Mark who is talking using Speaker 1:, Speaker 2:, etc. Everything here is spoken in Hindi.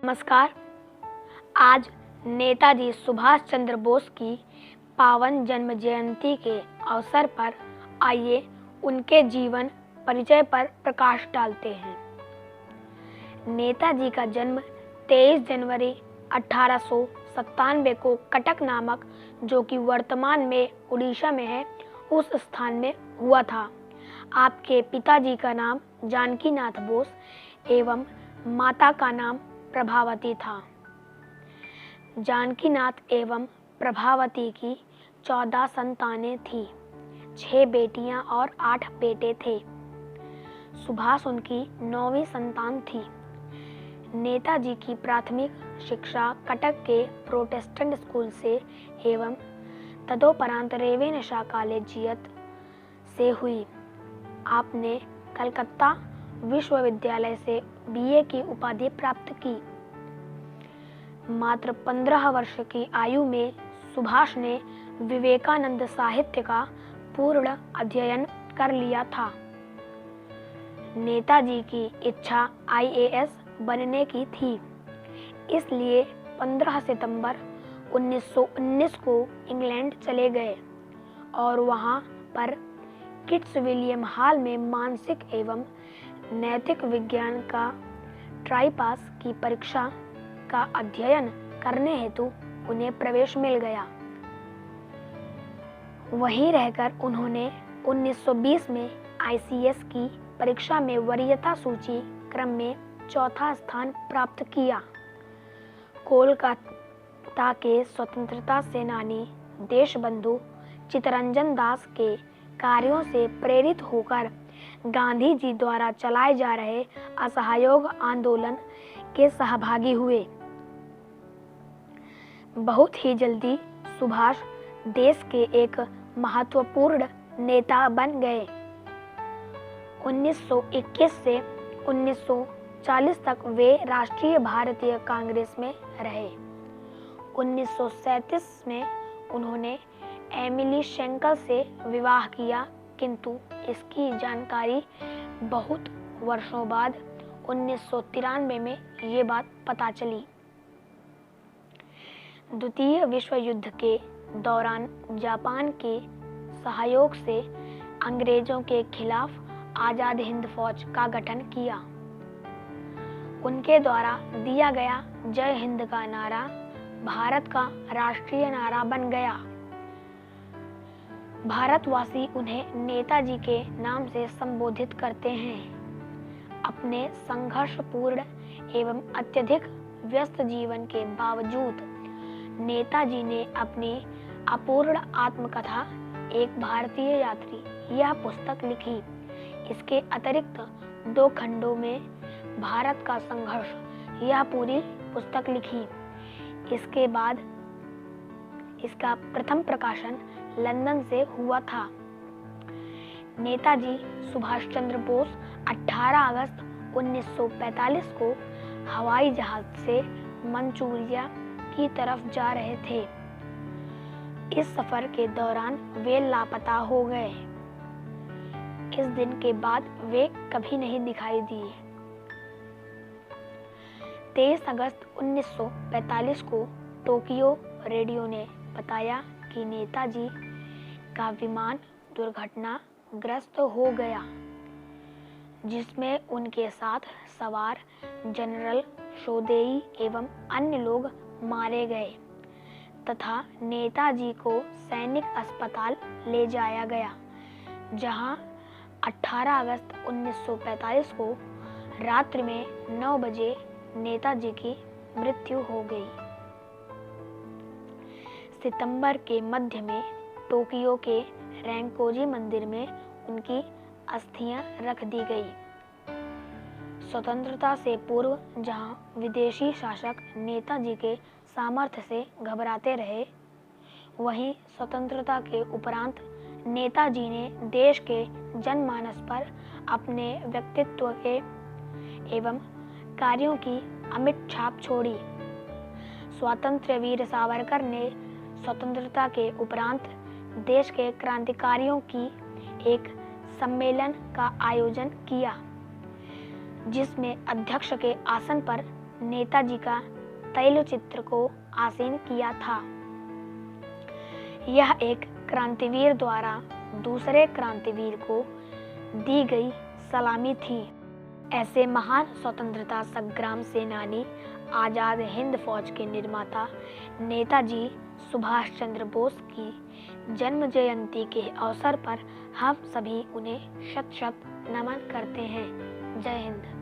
Speaker 1: नमस्कार। आज नेताजी सुभाष चंद्र बोस की पावन जन्म जयंती के अवसर पर आइए उनके जीवन परिचय पर प्रकाश डालते हैं। नेताजी का जन्म 23 जनवरी 1897 को कटक नामक, जो कि वर्तमान में उड़ीसा में है, उस स्थान में हुआ था। आपके पिताजी का नाम जानकीनाथ बोस एवं माता का नाम प्रभावती था। जानकीनाथ एवं प्रभावती की 14 संतानें थीं। 6 बेटियां और 8 बेटे थे। सुभाष उनकी 9वीं संतान थी। नेताजी की प्राथमिक शिक्षा कटक के प्रोटेस्टेंट स्कूल से एवं तदोपरांत रेवेनशा कॉलेजियत से हुई। आपने कलकत्ता विश्वविद्यालय से बीए की उपाधि प्राप्त की। मात्र 15 वर्ष की आयु में सुभाष ने विवेकानंद साहित्य का पूर्ण अध्ययन कर लिया था। नेताजी की इच्छा आईएएस बनने की थी, इसलिए 15 सितंबर 1919 को इंग्लैंड चले गए और वहां पर किट्स विलियम हॉल में मानसिक एवं नैतिक विज्ञान का ट्राई-पास की परीक्षा का अध्ययन करने हेतु उन्हें प्रवेश मिल गया। वहीं रहकर उन्होंने 1920 में आईसीएस की परीक्षा में वरीयता सूची क्रम में 4था स्थान प्राप्त किया। कोलकाता के स्वतंत्रता सेनानी देशबंधु चित्तरंजन दास के कार्यों से प्रेरित होकर गांधी जी द्वारा चलाए जा रहे असहयोग आंदोलन के सहभागी हुए। बहुत ही जल्दी सुभाष देश के एक महत्वपूर्ण नेता बन गए। 1921 से 1940 तक वे राष्ट्रीय भारतीय कांग्रेस में रहे। 1937 में उन्होंने एमिली शेंकल से विवाह किया, किंतु इसकी जानकारी बहुत वर्षों बाद 1993 में ये बात पता चली। द्वितीय विश्व युद्ध के दौरान जापान के सहयोग से अंग्रेजों के खिलाफ आजाद हिंद फौज का गठन किया। उनके द्वारा दिया गया जय हिंद का नारा भारत का राष्ट्रीय नारा बन गया। भारतवासी उन्हें नेताजी के नाम से संबोधित करते हैं। अपने संघर्षपूर्ण एवं अत्यधिक व्यस्त जीवन के बावजूद नेताजी ने अपनी अपूर्ण आत्मकथा एक भारतीय यात्री यह पुस्तक लिखी। इसके अतिरिक्त 2 खंडों में भारत का संघर्ष यह पूरी पुस्तक लिखी। इसके बाद इसका प्रथम प्रकाशन लंदन से हुआ था। नेताजी सुभाष चंद्र बोस 18 अगस्त 1945 को हवाई जहाज से मंचूरिया की तरफ जा रहे थे। इस सफर के दौरान वे लापता हो गए। इस दिन के बाद वे कभी नहीं दिखाई दिए। 23 अगस्त 1945 को टोक्यो रेडियो ने बताया कि नेताजी का विमान दुर्घटनाग्रस्त हो गया, जिसमें उनके साथ सवार जनरल शोदेई एवं अन्य लोग मारे गए तथा नेताजी को सैनिक अस्पताल ले जाया गया, जहां 18 अगस्त 1945 को रात्रि में 9 बजे नेताजी की मृत्यु हो गई। सितंबर के मध्य में टोक्यो के रैंकोजी मंदिर में उनकी अस्थियां रख दी गई। स्वतंत्रता से पूर्व जहां विदेशी शासक नेताजी के सामर्थ्य से घबराते रहे, वहीं स्वतंत्रता के उपरांत नेताजी ने देश के जनमानस पर अपने व्यक्तित्व के एवं कार्यों की अमिट छाप छोड़ी। स्वातंत्र्य वीर सावरकर ने स्वतंत्रता के उपरांत देश के क्रांतिकारियों की एक सम्मेलन का आयोजन किया, जिसमें अध्यक्ष के आसन पर नेताजी का तैलचित्र को आसीन किया था। यह एक क्रांतिवीर द्वारा दूसरे क्रांतिवीर को दी गई सलामी थी। ऐसे महान स्वतंत्रता संग्राम सेनानी, आजाद हिंद फौज के निर्माता नेताजी सुभाष चंद्र बोस की जन्म जयंती के अवसर पर हम सभी उन्हें शत शत नमन करते हैं। जय हिंद।